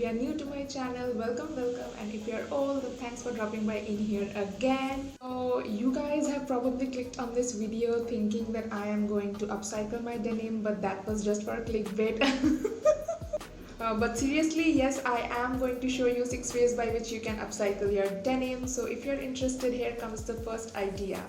you are new to my channel, welcome. And if you are old, then thanks for dropping by in here again. So you guys have probably clicked on this video thinking that I am going to upcycle my denim, but that was just for clickbait. But seriously, yes, I am going to show you 6 ways by which you can upcycle your denim. So if you're interested, here comes the first idea.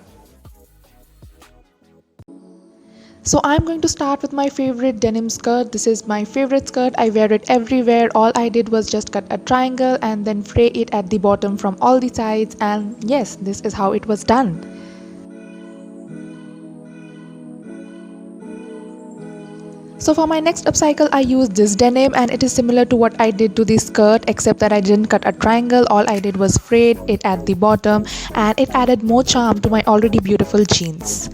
So I'm going to start with my favorite denim skirt. This is my favorite skirt. I wear it everywhere. All I did was just cut a triangle and then fray it at the bottom from all the sides, and yes, this is how it was done. So for my next upcycle, I used this denim, and it is similar to what I did to the skirt, except that I didn't cut a triangle. All I did was frayed it at the bottom, and it added more charm to my already beautiful jeans.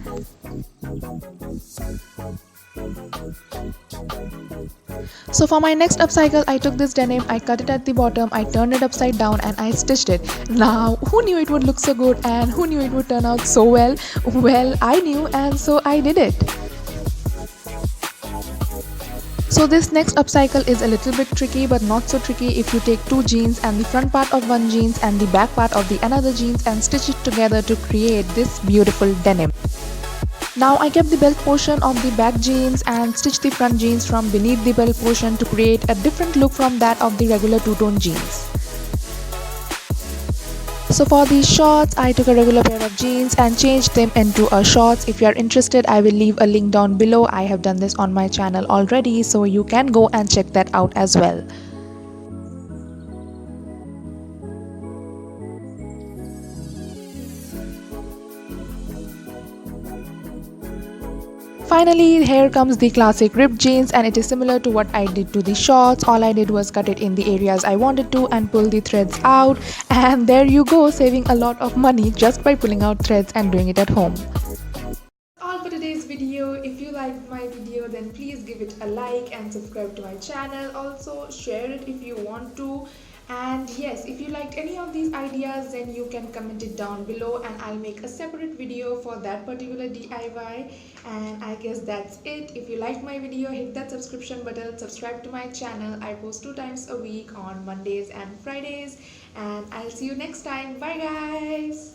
So for my next upcycle, I took this denim, I cut it at the bottom, I turned it upside down and I stitched it. Now, who knew it would look so good and who knew it would turn out so well? Well, I knew, and so I did it. So this next upcycle is a little bit tricky, but not so tricky if you take two jeans and the front part of one jeans and the back part of the another jeans and stitch it together to create this beautiful denim. Now I kept the belt portion of the back jeans and stitched the front jeans from beneath the belt portion to create a different look from that of the regular two-tone jeans. So for these shorts, I took a regular pair of jeans and changed them into a shorts. If you are interested, I will leave a link down below. I have done this on my channel already, so you can go and check that out as well. Finally, here comes the classic ripped jeans, and it is similar to what I did to the shorts. All I did was cut it in the areas I wanted to and pull the threads out, and there you go, saving a lot of money just by pulling out threads and doing it at home. All for today's video. If you liked my video, then please give it a like and subscribe to my channel. Also share it if you want to. And yes, if you liked any of these ideas, then you can comment it down below and I'll make a separate video for that particular DIY. And I guess that's it. If you liked my video, hit that subscription button, subscribe to my channel. I post 2 times a week on Mondays and Fridays, and I'll see you next time. Bye guys.